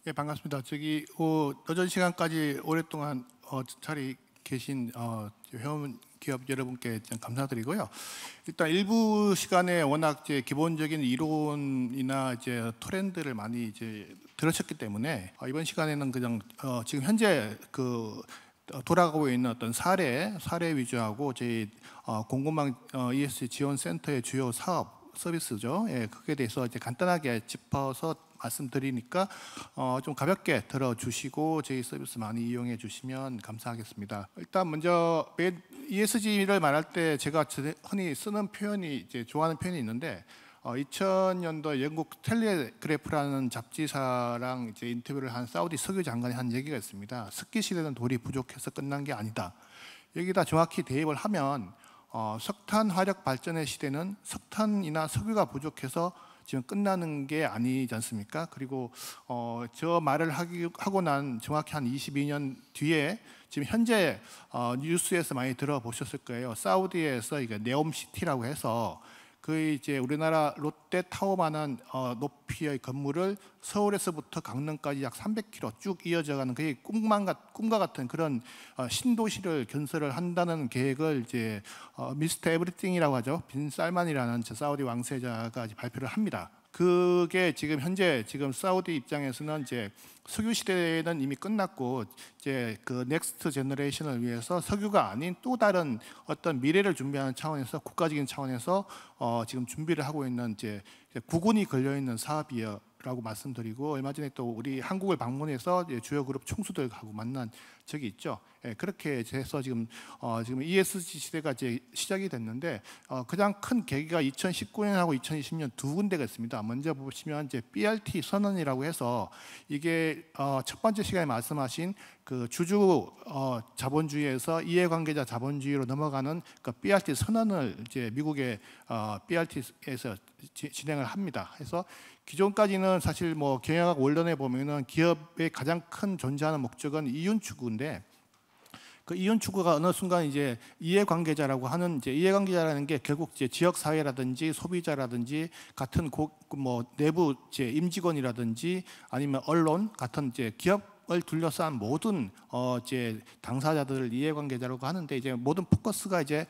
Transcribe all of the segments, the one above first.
예, 반갑습니다. 저기 늦은 시간까지 오랫동안 자리 계신 회원 기업 여러분께 감사드리고요. 일단 일부 시간에 워낙 이제 기본적인 이론이나 이제 트렌드를 많이 이제 들으셨기 때문에 이번 시간에는 그냥 지금 현재 돌아가고 있는 어떤 사례 위주하고 저희 공공망 ESG 지원 센터의 주요 사업 서비스죠. 예, 그에 대해서 이제 간단하게 짚어서 말씀드리니까 좀 가볍게 들어주시고 저희 서비스 많이 이용해 주시면 감사하겠습니다. 일단 먼저 ESG를 말할 때 제가 흔히 쓰는 표현이 이제 좋아하는 표현이 있는데 2000년도 영국 텔레그래프라는 잡지사랑 이제 인터뷰를 한 사우디 석유 장관이 한 얘기가 있습니다. 석기 시대는 돌이 부족해서 끝난 게 아니다. 여기다 정확히 대입을 하면 석탄 화력 발전의 시대는 석탄이나 석유가 부족해서 지금 끝나는 게 아니지 않습니까? 그리고 저 말을 하고 난 정확히 한 22년 뒤에 지금 현재 뉴스에서 많이 들어보셨을 거예요. 사우디에서 이게 네옴시티라고 해서 그 이제 우리나라 롯데타워만한 높이의 건물을 서울에서부터 강릉까지 약 300km 쭉 이어져가는 그게 꿈과 같은 그런 신도시를 건설을 한다는 계획을 이제 미스터 에브리띵이라고 하죠. 빈 살만이라는 사우디 왕세자가 발표를 합니다. 그게 지금 현재 사우디 입장에서는 이제 석유 시대는 이미 끝났고 이제 그 넥스트 제너레이션을 위해서 석유가 아닌 또 다른 어떤 미래를 준비하는 차원에서 국가적인 차원에서 지금 준비를 하고 있는 이제 구군이 걸려 있는 사업이라고 말씀드리고 얼마 전에 또 우리 한국을 방문해서 주요 그룹 총수들하고 만난 적이 있죠. 예, 그렇게 해서 지금 ESG 시대가 이제 시작이 됐는데 가장 큰 계기가 2019년하고 2020년 두 군데가 있습니다. 먼저 보시면 이제 BRT 선언이라고 해서 이게 첫 번째 시간에 말씀하신 그 주주 자본주의에서 이해관계자 자본주의로 넘어가는 그 BRT 선언을 이제 미국의 BRT에서 진행을 합니다. 그래서 기존까지는 사실 뭐 경영학 원론에 보면은 기업의 가장 큰 존재하는 목적은 이윤 추구인데 그 이윤 추구가 어느 순간 이제 이해관계자라고 하는 이제 이해관계자라는 게 결국 이제 지역 사회라든지 소비자라든지 같은 뭐 내부 이제 임직원이라든지 아니면 언론 같은 이제 기업을 둘러싼 모든 이제 당사자들을 이해관계자라고 하는데 이제 모든 포커스가 이제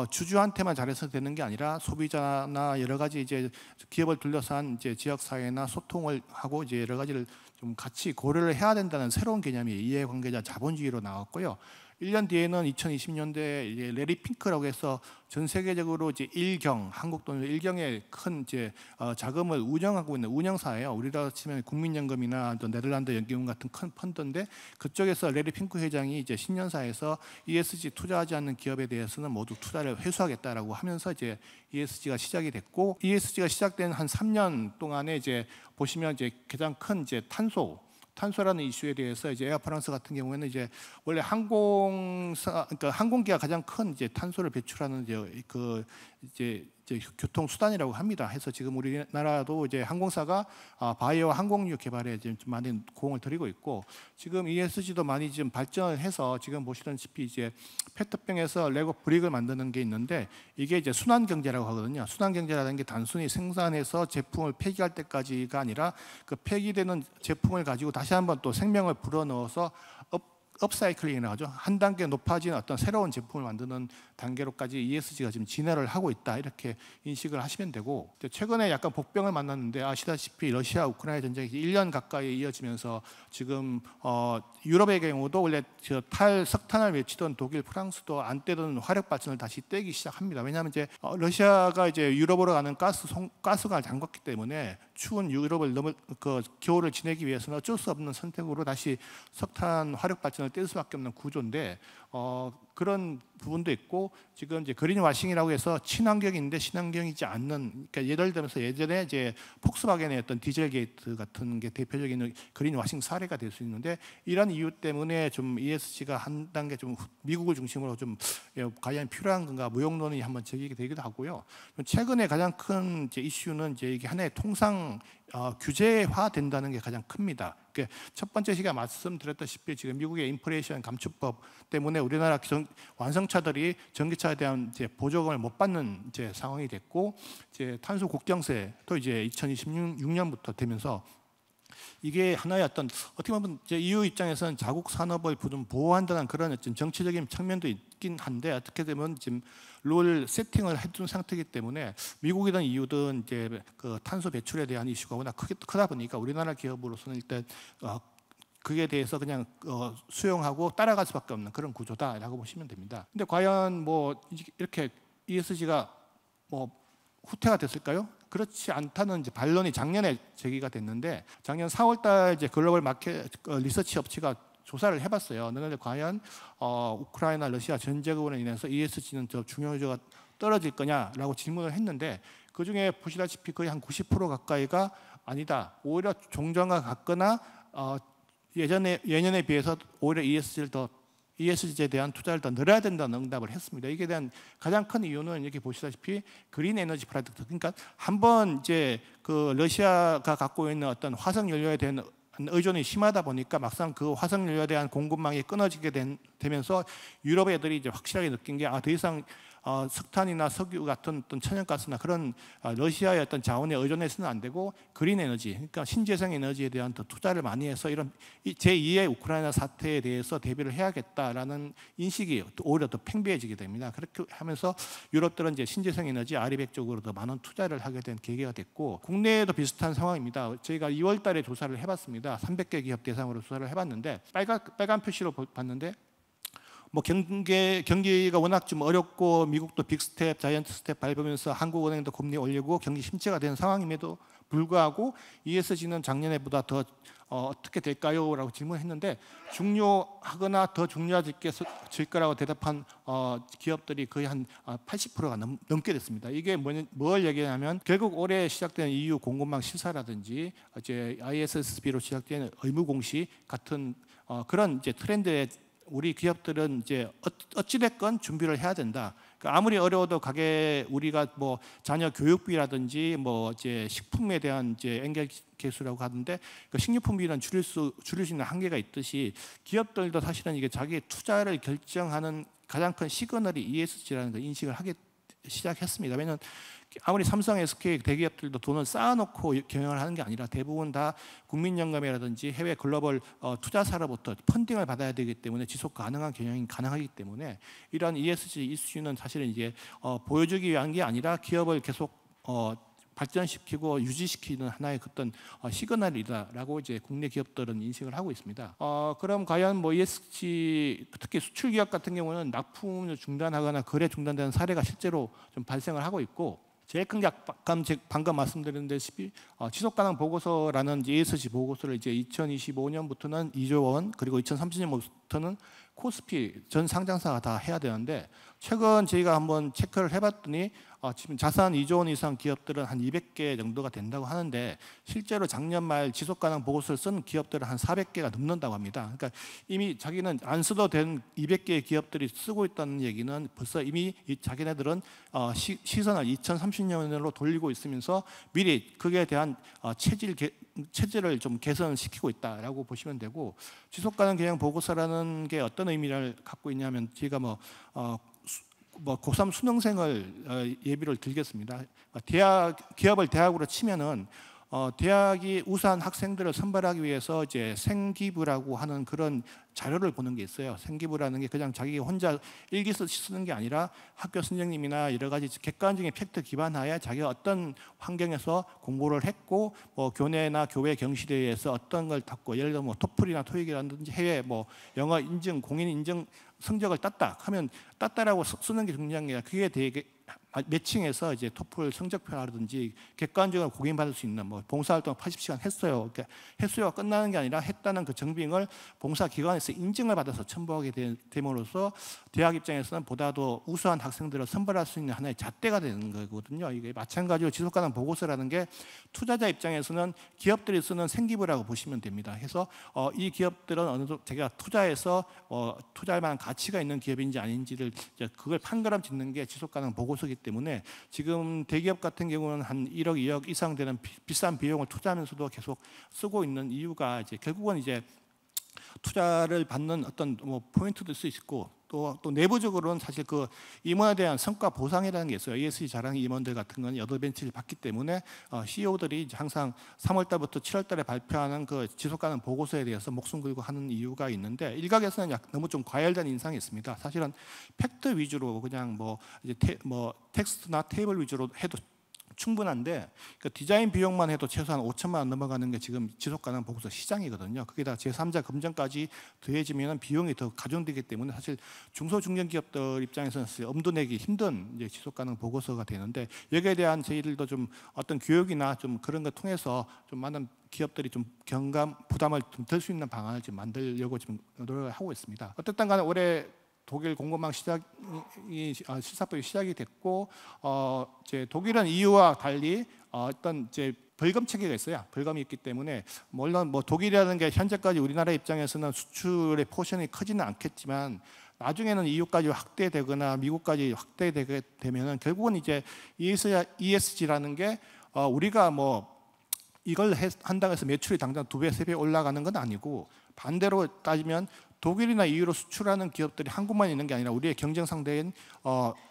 주주한테만 잘해서 되는 게 아니라 소비자나 여러 가지 이제 기업을 둘러싼 이제 지역 사회나 소통을 하고 이제 여러 가지를 좀 같이 고려를 해야 된다는 새로운 개념이 이해관계자 자본주의로 나왔고요. 1년 뒤에는 2020년대에 레리 핑크라고 해서 전 세계적으로 이제 한국 돈으로 일경의 큰 이제 자금을 운영하고 있는 운영사예요. 우리나라 치면 국민연금이나 또 네덜란드 연기금 같은 큰 펀드인데 그쪽에서 레리 핑크 회장이 이제 신년사에서 ESG 투자하지 않는 기업에 대해서는 모두 투자를 회수하겠다라고 하면서 이제 ESG가 시작이 됐고 ESG가 시작된 한 3년 동안에 이제 보시면 이제 가장 큰 이제 탄소라는 이슈에 대해서 이제 에어프랑스 같은 경우에는 이제 원래 그러니까 항공기가 가장 큰 이제 탄소를 배출하는 이제 교통 수단이라고 합니다. 해서 지금 우리나라도 이제 항공사가 바이오 항공유 개발에 지금 좀 많은 공을 들이고 있고 지금 ESG도 많이 지금 발전을 해서 지금 보시다시피 이제 페트병에서 레고 브릭을 만드는 게 있는데 이게 이제 순환 경제라고 하거든요. 순환 경제라는 게 단순히 생산해서 제품을 폐기할 때까지가 아니라 그 폐기되는 제품을 가지고 다시 한번 또 생명을 불어넣어서 업사이클링이라고 하죠. 한 단계 높아진 어떤 새로운 제품을 만드는 단계로까지 ESG가 지금 진화를 하고 있다 이렇게 인식을 하시면 되고 최근에 약간 복병을 만났는데 아시다시피 러시아 우크라이나 전쟁이 1년 가까이 이어지면서 지금 유럽의 경우도 원래 석탄을 외치던 독일, 프랑스도 안 떼던 화력 발전을 다시 떼기 시작합니다. 왜냐하면 이제 러시아가 이제 유럽으로 가는 가스가 잠갔기 때문에 추운 유럽을 겨울을 지내기 위해서는 어쩔 수 없는 선택으로 다시 석탄 화력 발전을 뗄 수밖에 없는 구조인데 그런 부분도 있고 지금 이제 그린 와싱이라고 해서 친환경인데 친환경이지 않는 그러니까 예를 들면서 예전에 이제 폭스바겐의 어떤 디젤 게이트 같은 게 대표적인 그린 와싱 사례가 될 수 있는데 이런 이유 때문에 좀 ESG가 한 단계 좀 미국을 중심으로 좀 과연 필요한 건가 무용론이 한번 제기가 되기도 하고요. 최근에 가장 큰 이제 이슈는 이제 이게 하나의 통상 규제화 된다는 게 가장 큽니다. 첫 번째 시간에 말씀드렸다시피 지금 미국의 인플레이션 감축법 때문에 우리나라 완성차들이 전기차에 대한 이제 보조금을 못 받는 이제 상황이 됐고 이제 탄소 국경세도 이제 2026년부터 되면서 이게 하나의 어떻게 보면 이제 EU 입장에서는 자국 산업을 좀 보호한다는 그런 어떤 정치적인 측면도 있긴 한데, 어떻게 되면 지금 롤 세팅을 해둔 상태이기 때문에 미국이든 EU든 이제 그 탄소 배출에 대한 이슈가 워낙 크다 보니까 우리나라 기업으로서는 일단 그에 대해서 그냥 수용하고 따라갈 수밖에 없는 그런 구조다라고 보시면 됩니다. 근데 과연 뭐 이렇게 ESG가 뭐 후퇴가 됐을까요? 그렇지 않다는 이제 반론이 작년에 제기가 됐는데, 작년 4월달 이제 글로벌 마켓 리서치 업체가 조사를 해봤어요. 너네들 과연 우크라이나 러시아 전쟁으로 인해서 ESG는 더 중요도가 떨어질 거냐라고 질문을 했는데, 그 중에 보시다시피 거의 한 90% 가까이가 아니다, 오히려 종전과 같거나 예년에 비해서 오히려 ESG에 대한 투자를 더 늘어야 된다는 응답을 했습니다. 이게 대한 가장 큰 이유는 이렇게 보시다시피 그린 에너지 프로젝트, 그러니까 한번 이제 그 러시아가 갖고 있는 어떤 화석 연료에 대한 의존이 심하다 보니까 막상 그 화석 연료에 대한 공급망이 끊어지게 되면서 유럽 애들이 이제 확실하게 느낀 게 더 이상 석탄이나 석유 같은 어떤 천연가스나 그런 러시아의 어떤 자원에 의존해서는 안 되고 그린 에너지, 그러니까 신재생 에너지에 대한 더 투자를 많이 해서 이런 제2의 우크라이나 사태에 대해서 대비를 해야겠다라는 인식이 오히려 더 팽배해지게 됩니다. 그렇게 하면서 유럽들은 이제 신재생 에너지 아리백 쪽으로 더 많은 투자를 하게 된 계기가 됐고, 국내에도 비슷한 상황입니다. 저희가 2월달에 조사를 해봤습니다. 300개 기업 대상으로 조사를 해봤는데 빨간 표시로 봤는데, 뭐 경기가 워낙 좀 어렵고 미국도 빅스텝, 자이언트 스텝 밟으면서 한국은행도 금리 올리고 경기 침체가 된 상황임에도 불구하고 ESG는 작년에보다 더 어떻게 될까요? 라고 질문했는데, 중요하거나 더 중요해질 거라고 대답한 기업들이 거의 한 80%가 넘게 됐습니다. 이게 뭘 얘기하냐면, 결국 올해 시작된 EU 공급망 실사라든지 이제 ISSB로 시작된 의무 공시 같은 그런 이제 트렌드에 우리 기업들은 이제 어찌됐건 준비를 해야 된다. 그러니까 아무리 어려워도 우리가 뭐 자녀 교육비라든지 뭐 이제 식품에 대한 이제 엔겔 개수라고 하던데, 그 식료품비는 줄일 수 있는 한계가 있듯이 기업들도 사실은 이게 자기 투자를 결정하는 가장 큰 시그널이 ESG라는 걸 인식을 하기 시작했습니다. 왜냐하면 아무리 삼성, SK 대기업들도 돈을 쌓아놓고 경영을 하는 게 아니라 대부분 다 국민연금이라든지 해외 글로벌 투자사로부터 펀딩을 받아야 되기 때문에 지속 가능한 경영이 가능하기 때문에 이런 ESG 이슈는 사실은 이제 보여주기 위한 게 아니라 기업을 계속 발전시키고 유지시키는 하나의 어떤 시그널이다라고 이제 국내 기업들은 인식을 하고 있습니다. 그럼 과연 뭐 ESG, 특히 수출 기업 같은 경우는 납품을 중단하거나 거래 중단되는 사례가 실제로 좀 발생을 하고 있고, 제일 큰 게 방금 말씀드린 듯이 지속가능 보고서라는 ESG 보고서를 이제 2025년부터는 2조 원, 그리고 2030년부터는 코스피 전 상장사가 다 해야 되는데, 최근 저희가 한번 체크를 해봤더니 지금 자산 2조 원 이상 기업들은 한 200개 정도가 된다고 하는데, 실제로 작년 말 지속가능 보고서를 쓴 기업들은 한 400개가 넘는다고 합니다. 그러니까 이미 자기는 안 써도 된 200개의 기업들이 쓰고 있다는 얘기는 벌써 이미 자기네들은 시선을 2030년으로 돌리고 있으면서 미리 그에 대한 체질을 좀 개선시키고 있다라고 보시면 되고, 지속가능 경영 보고서라는 게 어떤 의미를 갖고 있냐면, 제가 뭐 고3 수능생을 예비를 들겠습니다. 기업을 대학으로 치면은 대학이 우수한 학생들을 선발하기 위해서 이제 생기부라고 하는 그런 자료를 보는 게 있어요. 생기부라는 게 그냥 자기 혼자 일기 쓰는 게 아니라 학교 선생님이나 여러 가지 객관적인 팩트 기반하에 자기가 어떤 환경에서 공부를 했고, 뭐 교내나 교회 경시대회에서 어떤 걸 탔고, 예를 들어 뭐 토플이나 토익이라든지 해외 뭐 영어 인증, 공인 인증 성적을 땄다라고 쓰는 게 중요한 게 아니라, 그게 되게 매칭해서 이제 토플 성적표라든지 객관적으로 공인받을 수 있는, 뭐 봉사활동 80시간 했어요. 그러니까 횟수가 끝나는 게 아니라 했다는 그 증빙을 봉사기관에서 인증을 받아서 첨부하게 됨으로써 대학 입장에서는 보다도 우수한 학생들을 선발할 수 있는 하나의 잣대가 되는 거거든요. 이게 마찬가지로 지속가능 보고서라는 게 투자자 입장에서는 기업들이 쓰는 생기부라고 보시면 됩니다. 그래서 이 기업들은 어느 정도 제가 투자해서 투자할 만한 가치가 있는 기업인지 아닌지를 그걸 판가름 짓는 게 지속가능 보고서기 때문에, 지금 대기업 같은 경우는 한 1억, 2억 이상 되는 비싼 비용을 투자하면서도 계속 쓰고 있는 이유가 이제 결국은 이제 투자를 받는 어떤 뭐 포인트도 있을 수 있고, 또 내부적으로는 사실 그 임원에 대한 성과 보상이라는 게 있어요. ESG 자랑 임원들 같은 건 8벤치를 받기 때문에 CEO들이 항상 3월 달부터 7월 달에 발표하는 그 지속 가능 보고서에 대해서 목숨 걸고 하는 이유가 있는데, 일각에서는 너무 좀 과열된 인상이 있습니다. 사실은 팩트 위주로 그냥 뭐 이제 텍스트나 테이블 위주로 해도 충분한데, 그 디자인 비용만 해도 최소한 5천만 원 넘어가는 게 지금 지속가능 보고서 시장이거든요. 거기다 제3자 검증까지 더해지면 비용이 더 가중되기 때문에 사실 중소중견기업들 입장에서는 엄두 내기 힘든 이제 지속가능 보고서가 되는데, 여기에 대한 저희들도 좀 어떤 교육이나 좀 그런 걸 통해서 좀 많은 기업들이 좀 경감 부담을 좀 덜 수 있는 방안을 좀 만들려고 지금 노력을 하고 있습니다. 어쨌든 간에 올해 독일 공급망 실사법이 시작이 됐고, 이제 독일은 EU와 달리 어떤 이제 벌금 체계가 있어요. 벌금이 있기 때문에 물론 뭐 독일이라는 게 현재까지 우리나라 입장에서는 수출의 포션이 크지는 않겠지만, 나중에는 EU까지 확대되거나 미국까지 확대되게 되면은 결국은 이제 ESG라는 게 우리가 뭐 이걸 한다고 해서 매출이 당장 2배, 3배 올라가는 건 아니고, 반대로 따지면 독일이나 EU로 수출하는 기업들이 한국만 있는 게 아니라 우리의 경쟁 상대인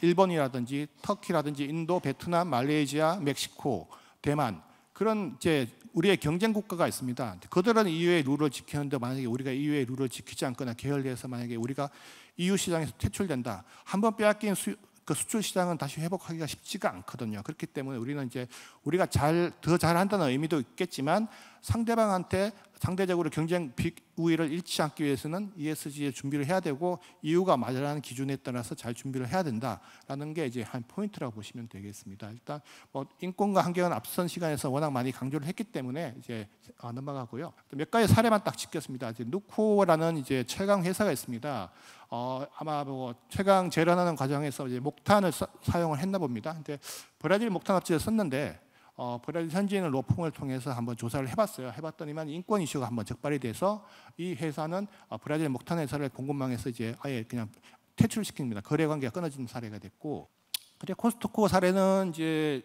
일본이라든지 터키라든지 인도, 베트남, 말레이시아, 멕시코, 대만, 그런 이제 우리의 경쟁 국가가 있습니다. 그들은 EU의 룰을 지키는데 만약에 우리가 EU의 룰을 지키지 않거나 계열돼서 만약에 우리가 EU 시장에서 퇴출된다, 한번 빼앗긴 그 수출 시장은 다시 회복하기가 쉽지가 않거든요. 그렇기 때문에 우리는 이제 우리가 더 잘한다는 의미도 있겠지만, 상대방한테 상대적으로 경쟁 우위를 잃지 않기 위해서는 ESG에 준비를 해야 되고, EU가 마련하는 기준에 따라서 잘 준비를 해야 된다라는 게 이제 한 포인트라고 보시면 되겠습니다. 일단 뭐 인권과 환경은 앞선 시간에서 워낙 많이 강조를 했기 때문에 이제 넘어가고요. 몇 가지 사례만 딱 짚겠습니다. 이제 누코라는 이제 철강 회사가 있습니다. 아마 뭐 철강 재련하는 과정에서 이제 목탄을 사용을 했나 봅니다. 근데 브라질 목탄 업체에 썼는데, 브라질 현지인의 로펌을 통해서 한번 조사를 해봤더니만 인권 이슈가 한번 적발이 돼서 이 회사는 브라질 목탄 회사를 공급망에서 이제 아예 그냥 퇴출시킵니다. 거래 관계가 끊어지는 사례가 됐고, 그리고 코스트코 사례는 이제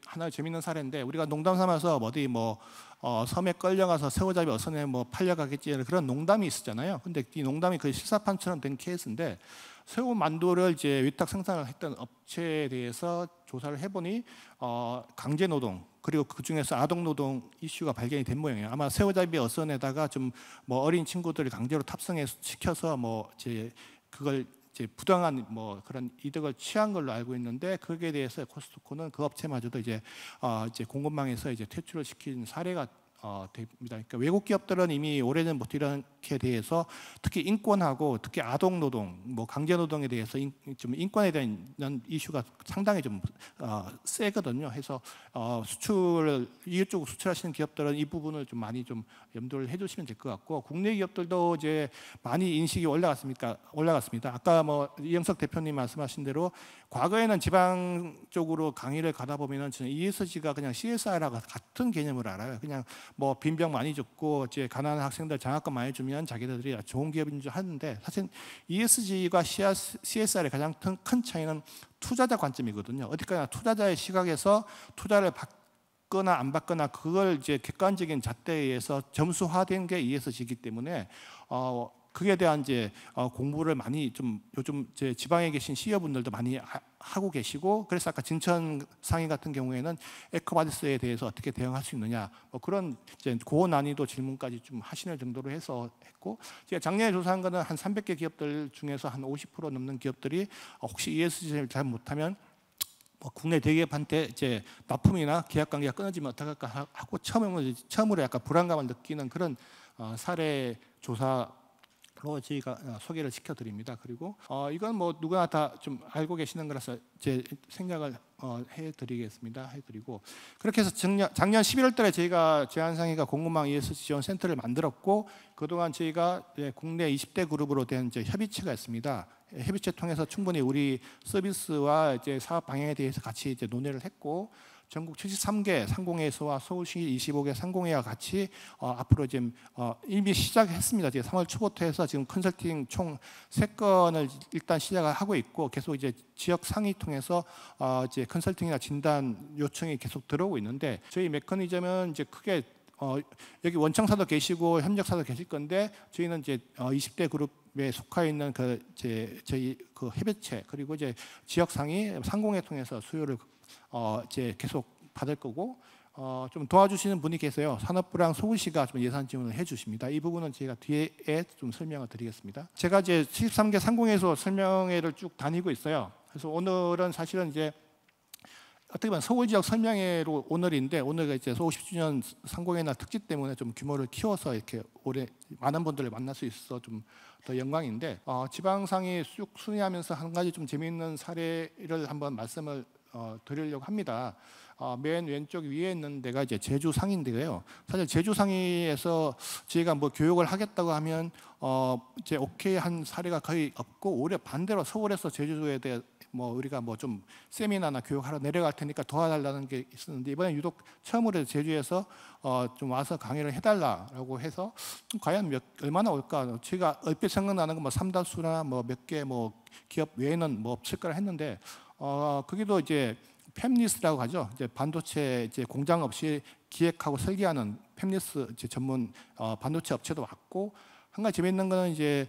하나 재밌는 사례인데, 우리가 농담 삼아서 어디 섬에 끌려가서 새우잡이 어선에 팔려가겠지 그런 농담이 있었잖아요. 근데 이 농담이 거의 실사판처럼 된 케이스인데, 새우 만두를 이제 위탁 생산을 했던 업체에 대해서 조사를 해보니 강제 노동, 그리고 그 중에서 아동 노동 이슈가 발견이 된 모양이에요. 아마 새우잡이 어선에다가 좀 어린 친구들을 강제로 탑승시켜서 그걸 이제 부당한 그런 이득을 취한 걸로 알고 있는데, 거기에 대해서 코스트코는 그 업체마저도 이제 공급망에서 이제 퇴출을 시킨 사례가 됩니다. 그러니까 외국 기업들은 이미 오래전부터 이렇게 대해서 특히 인권하고 특히 아동 노동, 강제 노동에 대해서 좀 인권에 대한 이슈가 상당히 좀 세거든요. 해서 수출을 이쪽으로 수출하시는 기업들은 이 부분을 좀 많이 좀 염두를 해주시면 될 것 같고, 국내 기업들도 이제 많이 인식이 올라갔습니다. 아까 이영석 대표님 말씀하신 대로 과거에는 지방 쪽으로 강의를 가다 보면은 ESG가 그냥 CSR하고 같은 개념을 알아요. 그냥 빈병 많이 줬고 이제 가난한 학생들 장학금 많이 주면 자기들이 좋은 기업인 줄 하는데, 사실 ESG가 CSR의 가장 큰 차이는 투자자 관점이거든요. 어디까지나 투자자의 시각에서 투자를 받거나 안 받거나 그걸 이제 객관적인 잣대에 의해서 점수화된 게 ESG이기 때문에 그에 대한 이제 공부를 많이 좀 요즘 제 지방에 계신 CEO분들도 많이 하고 계시고, 그래서 아까 진천 상의 같은 경우에는 에코바디스에 대해서 어떻게 대응할 수 있느냐 그런 이제 고난이도 질문까지 좀 하시는 정도로 해서 했고, 제가 작년에 조사한 거는 한 300개 기업들 중에서 한 50% 넘는 기업들이 혹시 ESG를 잘 못하면 국내 대기업한테 이제 납품이나 계약 관계가 끊어지면 어떡할까 하고 처음으로 약간 불안감을 느끼는 그런 사례 조사 로 저희가 소개를 시켜드립니다. 그리고 이건 누구나 다 좀 알고 계시는 거라서 제 생각을 해드리고, 그렇게 해서 작년 11월달에 저희가 제한상의가 공급망 ESG 지원 센터를 만들었고, 그동안 저희가 국내 20대 그룹으로 된 이제 협의체가 있습니다. 협의체 통해서 충분히 우리 서비스와 이제 사업 방향에 대해서 같이 이제 논의를 했고, 전국 73개 상공회에서와 서울시 25개 상공회와 같이 앞으로 지금 이미 시작했습니다. 지금 3월 초부터 해서 지금 컨설팅 총 3건을 일단 시작을 하고 있고, 계속 이제 지역 상의 통해서 이제 컨설팅이나 진단 요청이 계속 들어오고 있는데, 저희 메커니즘은 이제 크게 여기 원청사도 계시고 협력사도 계실 건데, 저희는 이제 20대 그룹 속해 있는 저희 그 협약체 그리고 이제 지역상이 상공회 통해서 수요를 이제 계속 받을 거고 좀 도와주시는 분이 계세요. 산업부랑 서울시가 좀 예산 지원을 해주십니다. 이 부분은 제가 뒤에 좀 설명을 드리겠습니다. 제가 이제 73개 상공회에서 설명회를 쭉 다니고 있어요. 그래서 오늘은 사실은 이제 어떻게 보면 서울 지역 설명회로 오늘인데 오늘가 이제 서울 10주년 상공회 날 특집 때문에 좀 규모를 키워서 이렇게 올해 많은 분들을 만날 수 있어서 좀 더 영광인데 지방상이 쭉 순회하면서 한 가지 좀 재미있는 사례를 한번 말씀을 드리려고 합니다. 맨 왼쪽 위에 있는 데가 이제 제주상인데요. 사실 제주상에서 저희가 뭐 교육을 하겠다고 하면 이제 오케이 한 사례가 거의 없고 오히려 반대로 서울에서 제주도에 대해 뭐 우리가 뭐 좀 세미나나 교육하러 내려갈 테니까 도와달라는 게 있었는데 이번에 유독 처음으로 제주에서 좀 와서 강의를 해달라고 해서 과연 얼마나 올까? 제가 얼핏 생각나는 건 뭐 삼다수나 뭐 몇 개 뭐 기업 외에는 뭐 없을 거라 했는데 거기도 이제 팹리스라고 하죠. 이제 반도체 이제 공장 없이 기획하고 설계하는 팹리스 이제 전문 반도체 업체도 왔고 한 가지 재미있는 거는 이제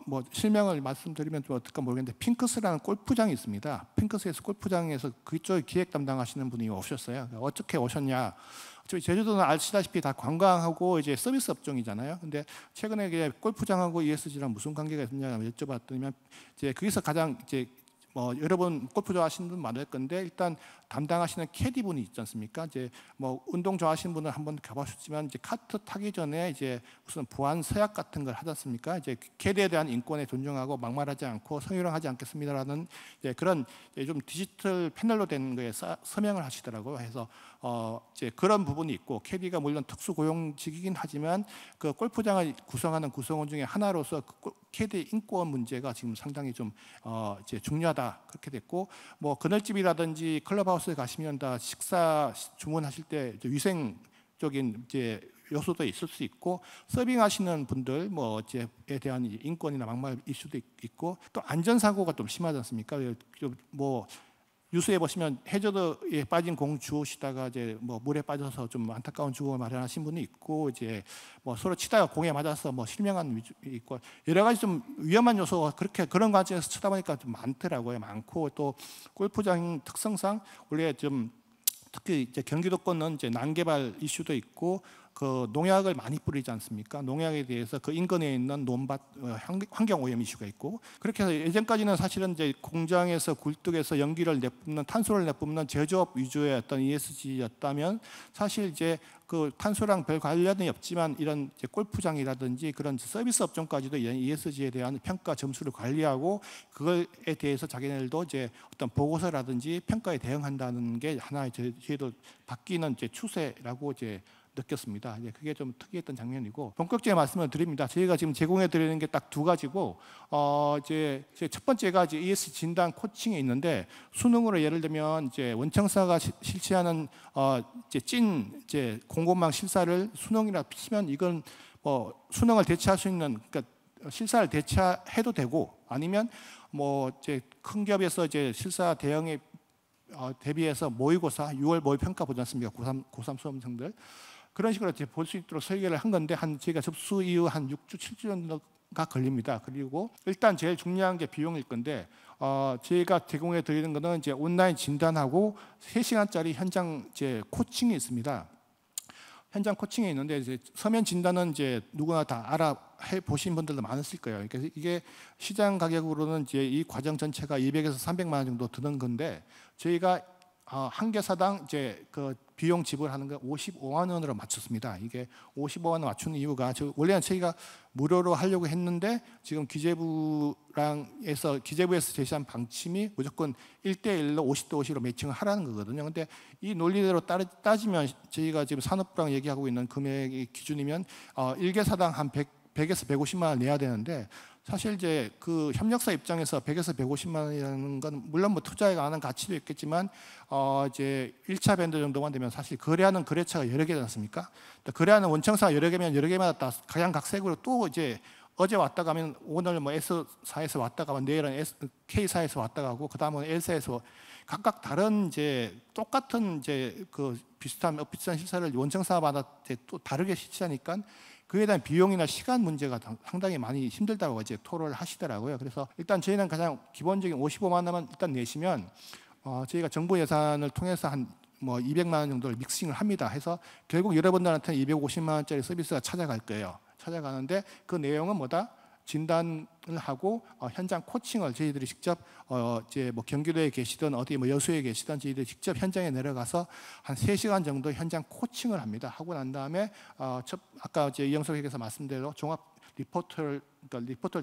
뭐 실명을 말씀드리면 좀 어떨까 모르겠는데 핑크스라는 골프장이 있습니다. 핑크스에서 골프장에서 그쪽 기획 담당하시는 분이 오셨어요. 어떻게 오셨냐? 저희 제주도는 아시다시피 다 관광하고 이제 서비스 업종이잖아요. 근데 최근에 이게 골프장하고 ESG랑 무슨 관계가 있느냐 여쭤봤더니 이제 거기서 가장 이제 뭐 여러분 골프 좋아하시는 분 많을 건데 일단 담당하시는 캐디 분이 있지 않습니까? 이제 뭐 운동 좋아하시는 분은 한번 가보셨지만 이제 카트 타기 전에 이제 무슨 보안 서약 같은 걸 하지 않습니까? 이제 캐디에 대한 인권에 존중하고 막말하지 않고 성희롱하지 않겠습니다라는 이제 그런 이제 좀 디지털 패널로 된 거에 서명을 하시더라고요. 해서 이제 그런 부분이 있고 캐디가 물론 특수 고용직이긴 하지만 그 골프장을 구성하는 구성원 중에 하나로서 그 캐디 인권 문제가 지금 상당히 좀 이제 중요하다 그렇게 됐고 뭐 그늘집이라든지 클럽하우스에 가시면 다 식사 주문하실 때 이제 위생적인 이제 요소도 있을 수 있고 서빙하시는 분들 뭐 이제에 대한 인권이나 막말 이슈도 있고 또 안전사고가 좀 심하지 않습니까? 뭐 뉴스에 보시면 해저드에 빠진 공 주우시다가 이제 뭐 물에 빠져서 좀 안타까운 죽음을 마련하신 분이 있고 이제 뭐 서로 치다가 공에 맞아서 뭐 실명한 위주 있고 여러 가지 좀 위험한 요소가 그렇게 그런 관점에서 쳐다보니까 좀 많더라고요. 많고 또 골프장 특성상 원래 좀 특히 이제 경기도권은 이제 난개발 이슈도 있고 그 농약을 많이 뿌리지 않습니까? 농약에 대해서 그 인근에 있는 논밭 환경 오염 이슈가 있고 그렇게 해서 예전까지는 사실은 이제 공장에서 굴뚝에서 연기를 내뿜는 탄소를 내뿜는 제조업 위주의 어떤 ESG였다면 사실 이제 그 탄소랑 별 관련이 없지만 이런 이제 골프장이라든지 그런 서비스 업종까지도 이런 ESG에 대한 평가 점수를 관리하고 그거에 대해서 자기네들도 이제 어떤 보고서라든지 평가에 대응한다는 게 하나의 저희도 바뀌는 이제 추세라고 이제 느꼈습니다. 이제 그게 좀 특이했던 장면이고 본격적인 말씀을 드립니다. 저희가 지금 제공해 드리는 게 딱 두 가지고 이제 첫 번째가 이제 ES 진단 코칭에 있는데 수능으로 예를 들면 이제 원청사가 실시하는 이제 공고망 실사를 수능이라 치면 이건 뭐 수능을 대체할 수 있는 그러니까 실사를 대체해도 되고 아니면 뭐 이제 큰 기업에서 이제 실사 대응에 대비해서 모의고사 6월 모의평가 보지 않습니까? 고3 수험생들 그런 식으로 볼 수 있도록 설계를 한 건데 제가 접수 이후 한 6주 7주 정도가 걸립니다. 그리고 일단 제일 중요한 게 비용일 건데 저희가 제공해 드리는 것은 이제 온라인 진단하고 3시간짜리 현장 이제 코칭이 있습니다. 현장 코칭에 있는데 이제 서면 진단은 이제 누구나 다 알아해 보신 분들도 많으실 거예요. 그러니까 이게 시장 가격으로는 이제 이 과정 전체가 200에서 300만 원 정도 드는 건데 저희가 한 개사당 이제 그 비용 지불하는 거 55만 원으로 맞췄습니다. 이게 55만 원 맞추는 이유가 원래는 저희가 무료로 하려고 했는데 지금 기재부에서 제시한 방침이 무조건 1대1로 50대 50으로 매칭을 하라는 거거든요. 근데 이 논리대로 따지면 저희가 지금 산업부랑 얘기하고 있는 금액의 기준이면 1개사당 한 100에서 150만 원 내야 되는데 사실 이제 그 협력사 입장에서 100에서 150만 원이라는 건 물론 뭐 투자에 관한 가치도 있겠지만 이제 1차 밴드 정도만 되면 사실 거래하는 거래처가 여러 개지 않습니까? 거래하는 원청사가 여러 개면 여러 개마다 다 각양각색으로 또 이제 어제 왔다 가면 오늘 뭐 S사에서 왔다 가면 내일은 K사에서 왔다 가고 그다음은 L사에서 각각 다른 이제 똑같은 이제 그 비슷한 실사를 원청사마다 이제 또 다르게 실시하니까 그에 대한 비용이나 시간 문제가 상당히 많이 힘들다고 이제 토로를 하시더라고요. 그래서 일단 저희는 가장 기본적인 55만 원만 일단 내시면 저희가 정부 예산을 통해서 한 뭐 200만 원 정도를 믹싱을 합니다. 해서 결국 여러분들한테는 250만 원짜리 서비스가 찾아갈 거예요. 찾아가는데 그 내용은 뭐다? 진단을 하고 현장 코칭을 저희들이 직접 이제 뭐 경기도에 계시든 어디 뭐 여수에 계시든 저희들이 직접 현장에 내려가서 한 3시간 정도 현장 코칭을 합니다. 하고 난 다음에 아까 이제 이영석 회계사 말씀대로 종합 리포트를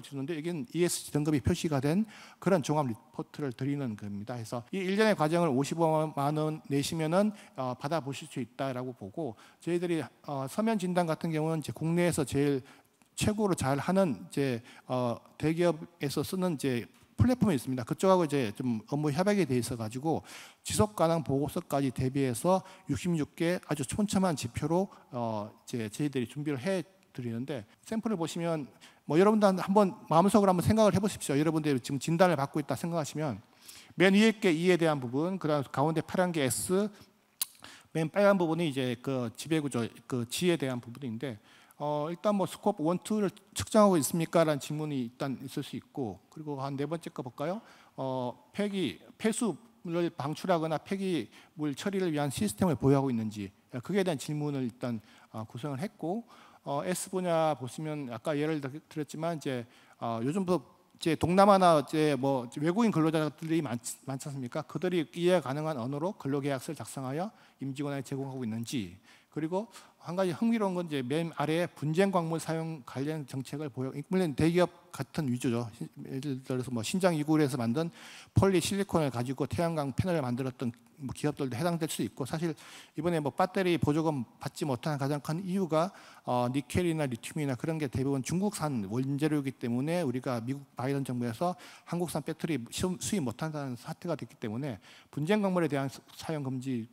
주는데 여기는 ESG 등급이 표시가 된 그런 종합 리포트를 드리는 겁니다. 그래서 이 일련의 과정을 55만 원 내시면은 받아보실 수 있다라고 보고 저희들이 서면 진단 같은 경우는 이제 국내에서 제일 최고로 잘 하는 이제 대기업에서 쓰는 이제 플랫폼이 있습니다. 그쪽하고 이제 좀 업무 협약이 돼 있어 가지고 지속 가능 보고서까지 대비해서 66개 아주 촘촘한 지표로 이제 저희들이 준비를 해 드리는데 샘플을 보시면 뭐 여러분들 한번 마음속으로 한번 생각을 해보십시오. 여러분들이 지금 진단을 받고 있다 생각하시면 맨 위에 게 E에 대한 부분, 그다음 가운데 파란 게 S, 맨 빨간 부분이 이제 그 지배구조 그 G에 대한 부분인데 일단 뭐 스코프 1, 2를 측정하고 있습니까라는 질문이 일단 있을 수 있고 그리고 한 네 번째 거 볼까요? 폐수를 방출하거나 폐기물 처리를 위한 시스템을 보유하고 있는지 그에 대한 질문을 일단 구성을 했고 S 분야 보시면 아까 예를 들었지만 이제 요즘도 이제 동남아나 이제 뭐 외국인 근로자들이 많지 않습니까? 그들이 이해 가능한 언어로 근로계약서를 작성하여 임직원에게 제공하고 있는지 그리고 한 가지 흥미로운 건 이제 맨 아래에 분쟁 광물 사용 관련 정책을 물론 대기업 같은 위주죠. 예를 들어서 뭐 신장 이구에서 만든 폴리 실리콘을 가지고 태양광 패널을 만들었던 뭐 기업들도 해당될 수 있고 사실 이번에 뭐 배터리 보조금 받지 못하는 가장 큰 이유가 니켈이나 리튬이나 그런 게 대부분 중국산 원재료이기 때문에 우리가 미국 바이든 정부에서 한국산 배터리 수입 못한다는 사태가 됐기 때문에 분쟁 광물에 대한 사용 금지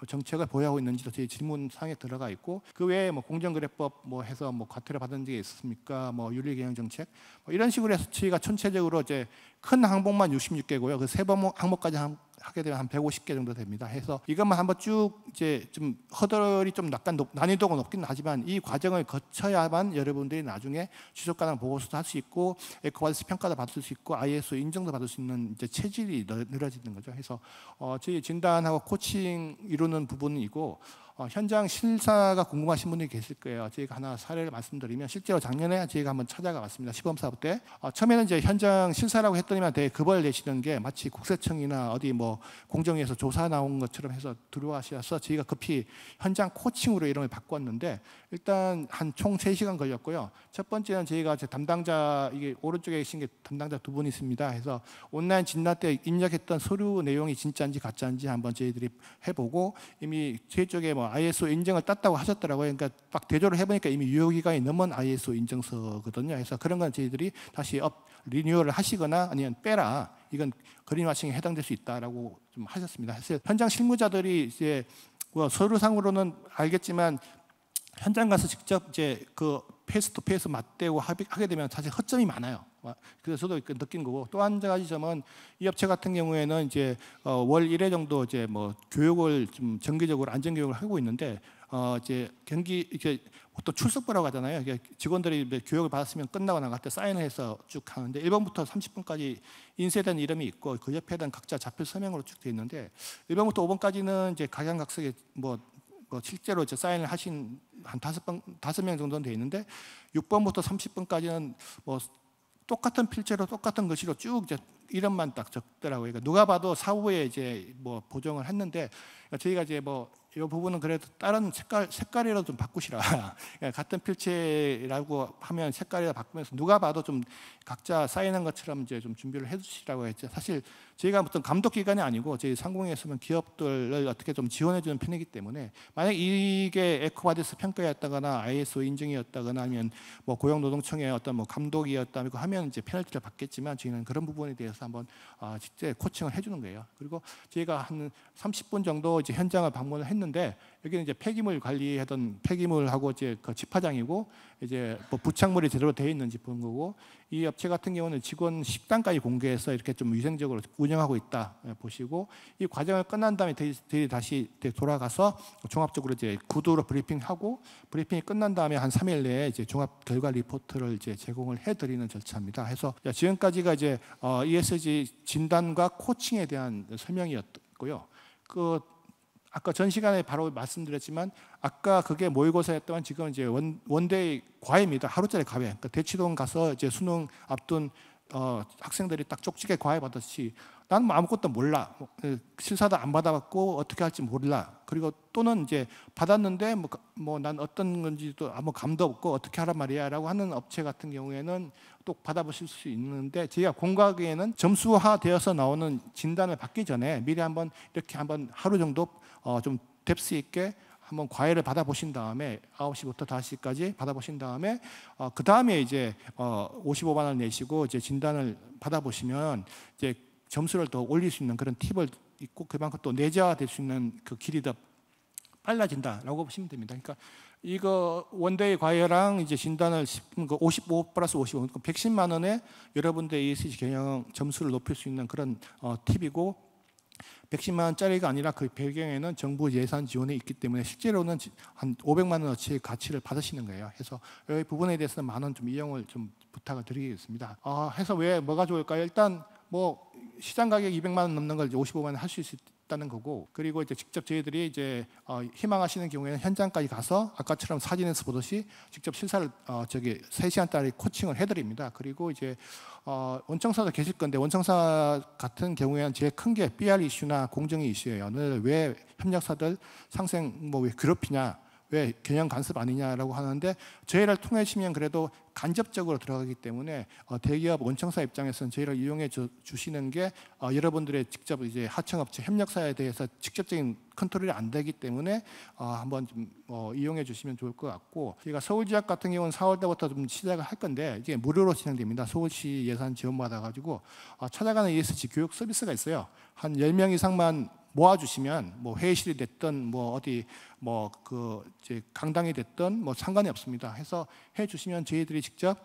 정책을 보유하고 있는지도 저희 질문 사항에 들어가 있고 그 외에 뭐 공정거래법 뭐 해서 뭐 과태료 받은 적이 있었습니까? 뭐 윤리경영 정책 뭐 이런 식으로 해서 저희가 전체적으로 이제 큰 항목만 66개고요. 그 세 항목까지 하게 되면 한 150개 정도 됩니다. 해서 이것만 한번 쭉 이제 좀 허들이 좀 약간 난이도가 높긴 하지만 이 과정을 거쳐야만 여러분들이 나중에 지속가능 보고서도 할 수 있고 에코바디스 평가도 받을 수 있고 ISO 인정도 받을 수 있는 이제 체질이 늘어지는 거죠. 그래서 저희 진단하고 코칭 이루는 부분이고 현장 실사가 궁금하신 분들이 계실 거예요. 저희가 하나 사례를 말씀드리면 실제로 작년에 저희가 한번 찾아가 봤습니다. 시범사업 때 처음에는 이제 현장 실사라고 했더니만 되게 급을 내시는 게 마치 국세청이나 어디 뭐 공정위에서 조사 나온 것처럼 해서 들어와셔서 저희가 급히 현장 코칭으로 이름을 바꿨는데 일단 한 총 3시간 걸렸고요. 첫 번째는 저희가 담당자 이게 오른쪽에 계신 게 담당자 두 분 있습니다. 해서 온라인 진단 때 입력했던 서류 내용이 진짜인지 가짜인지 한번 저희들이 해보고 이미 저희 쪽에 뭐 ISO 인정을 땄다고 하셨더라고요. 그러니까 막 대조를 해보니까 이미 유효기간이 넘은 ISO 인증서거든요. 그래서 그런 건 저희들이 다시 리뉴얼을 하시거나 아니면 빼라. 이건 그린와싱에 해당될 수 있다라고 좀 하셨습니다. 사실 현장 실무자들이 이제 뭐 서류상으로는 알겠지만 현장 가서 직접 이제 그 페이스 투 페이스 맞대고 하게 되면 사실 허점이 많아요. 그래서 저도 느낀 거고 또 한 가지 점은 이 업체 같은 경우에는 이제 월 1회 정도 이제 뭐 교육을 좀 정기적으로 안전 교육을 하고 있는데 이제 이렇게 보통 출석부라고 하잖아요. 직원들이 교육을 받았으면 끝나고 나갈 때 사인을 해서 쭉 하는데 1번부터 30번까지 인쇄된 이름이 있고 그 옆에는 각자 좌표 서명으로 쭉 돼 있는데 1번부터 5번까지는 이제 각양각색의 뭐 실제로 이제 사인을 하신 한 5명 정도는 돼 있는데 6번부터 30번까지는 뭐 똑같은 필체로 똑같은 글씨로 쭉 이제 이름만 딱 적더라고요. 그러니까 누가 봐도 사후에 이제 뭐 보정을 했는데 저희가 이제 뭐 이 부분은 그래도 다른 색깔이라도 좀 바꾸시라. 같은 필체라고 하면 색깔이라 바꾸면서 누가 봐도 좀 각자 사인한 것처럼 이제 좀 준비를 해주시라고 했죠. 사실 저희가 어떤 감독 기관이 아니고 저희 상공에서는 기업들을 어떻게 좀 지원해주는 편이기 때문에 만약 이게 에코바디스 평가였다거나 ISO 인증이었다거나 아니면 뭐 고용노동청의 어떤 뭐 감독이었다고 하면 이제 페널티를 받겠지만 저희는 그런 부분에 대해서 한번 직접 코칭을 해주는 거예요. 그리고 저희가 한 30분 정도 이제 현장을 방문을 했는데. 했는데 여기는 이제 폐기물 관리하던 폐기물하고 이제 그 집화장이고 이제 뭐 부착물이 제대로 되어 있는지 보는 거고 이 업체 같은 경우는 직원 식단까지 공개해서 이렇게 좀 위생적으로 운영하고 있다 보시고 이 과정을 끝난 다음에 저희 다시 돌아가서 종합적으로 이제 구두로 브리핑하고 브리핑이 끝난 다음에 한 3일 내에 이제 종합 결과 리포트를 이제 제공을 해드리는 절차입니다. 해서 지금까지가 이제 ESG 진단과 코칭에 대한 설명이었고요. 아까 전 시간에 바로 말씀드렸지만 아까 그게 모의고사 했던 지금 이제 원데이 과외입니다. 하루짜리 과외. 그러니까 대치동 가서 이제 수능 앞둔 학생들이 딱 쪽지게 과외 받았지. 나는 뭐 아무것도 몰라. 실사도 안 받아봤고 어떻게 할지 몰라. 그리고 또는 이제 받았는데 뭐 난 어떤 건지도 아무 감도 없고 어떻게 하란 말이야라고 하는 업체 같은 경우에는 또 받아보실 수 있는데 제가 공과기에는 점수화되어서 나오는 진단을 받기 전에 미리 한번 이렇게 한번 하루 정도 좀 뎁스 있게 한번 과외를 받아보신 다음에 9시부터 5시까지 받아보신 다음에 그 다음에 이제 55만 원 내시고 이제 진단을 받아보시면 이제 점수를 더 올릴 수 있는 그런 팁을 있고 그만큼 또 내재화될 수 있는 그 길이 더 빨라진다라고 보시면 됩니다. 그러니까 이거 원데이 과외랑 이제 진단을 55 플러스 55, 110만 원에 여러분들의 ESG 경영 점수를 높일 수 있는 그런 팁이고 110만 원짜리가 아니라 그 배경에는 정부 예산 지원이 있기 때문에 실제로는 한 500만 원어치의 가치를 받으시는 거예요. 그래서 이 부분에 대해서는 많은 좀 이용을 좀 부탁을 드리겠습니다. 해서 왜 뭐가 좋을까요? 일단 뭐 시장 가격 200만 원 넘는 걸 이제 55만 원 할 수 있다는 거고 그리고 이제 직접 저희들이 이제 희망하시는 경우에는 현장까지 가서 아까처럼 사진에서 보듯이 직접 실사를 3시간짜리 코칭을 해드립니다. 그리고 이제 원청사도 계실 건데 원청사 같은 경우에는 제일 큰 게 PR 이슈나 공정위 이슈예요. 왜 협력사들 상생 뭐 왜 괴롭히냐 왜 경영 간섭 아니냐라고 하는데 저희를 통해시면 그래도 간접적으로 들어가기 때문에 대기업 원청사 입장에서는 저희를 이용해 주시는 게 여러분들의 직접 이제 하청업체 협력사에 대해서 직접적인 컨트롤이 안 되기 때문에 한번 좀 이용해 주시면 좋을 것 같고 저희가 서울 지역 같은 경우는 4월 달부터 좀 시작을 할 건데 이게 무료로 진행됩니다. 서울시 예산 지원 받아가지고 찾아가는 ESG 교육 서비스가 있어요. 한 10명 이상만 모아주시면 뭐 회의실이 됐든 뭐 어디 뭐 그 이제 강당이 됐든 뭐 상관이 없습니다. 해서 해주시면 저희들이 직접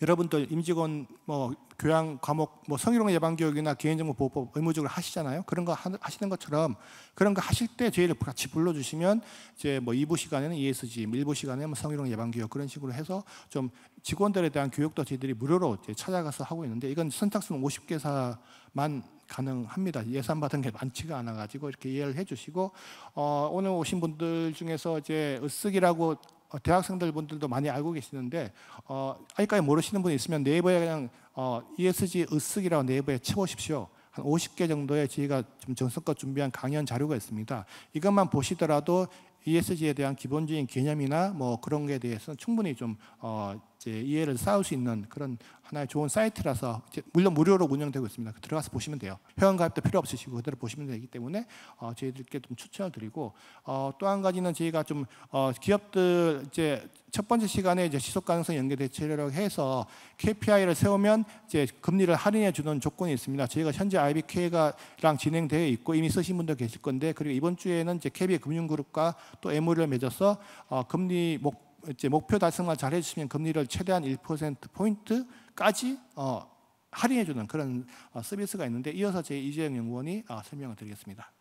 여러분들 임직원 뭐 교양 과목 뭐 성희롱 예방 교육이나 개인정보보호법 의무적으로 하시잖아요. 그런 거 하시는 것처럼 그런 거 하실 때 저희를 같이 불러주시면 이제 뭐 2부 시간에는 ESG, 1부 시간에는 뭐 성희롱 예방 교육 그런 식으로 해서 좀 직원들에 대한 교육도 저희들이 무료로 이제 찾아가서 하고 있는데 이건 선착순 50개사만 가능합니다. 예산 받은 게 많지가 않아 가지고 이렇게 이해를 해주시고 오늘 오신 분들 중에서 이제 으쓱이라고 대학생들 분들도 많이 알고 계시는데 아직까지 모르시는 분이 있으면 네이버에 그냥 ESG 으쓱이라고 네이버에 쳐보십시오. 한 50개 정도의 저희가 좀 정성껏 준비한 강연 자료가 있습니다. 이것만 보시더라도 ESG에 대한 기본적인 개념이나 뭐 그런 거에 대해서는 충분히 좀 이제 이해를 쌓을 수 있는 그런 하나의 좋은 사이트라서 물론 무료로 운영되고 있습니다. 들어가서 보시면 돼요. 회원가입도 필요 없으시고 그대로 보시면 되기 때문에 저희들께 좀 추천을 드리고 또 한 가지는 저희가 좀 기업들 이제 첫 번째 시간에 이제 지속 가능성 연계 대책이라고 해서 KPI를 세우면 이제 금리를 할인해 주는 조건이 있습니다. 저희가 현재 IBK랑 진행되어 있고 이미 쓰신 분도 계실 건데 그리고 이번 주에는 이제 KB 금융그룹과 또 MOU를 맺어서 금리 목표 달성만 잘 해주시면 금리를 최대한 1% 포인트까지 할인해 주는 그런 서비스가 있는데 이어서 제 이재영 연구원이 설명을 드리겠습니다.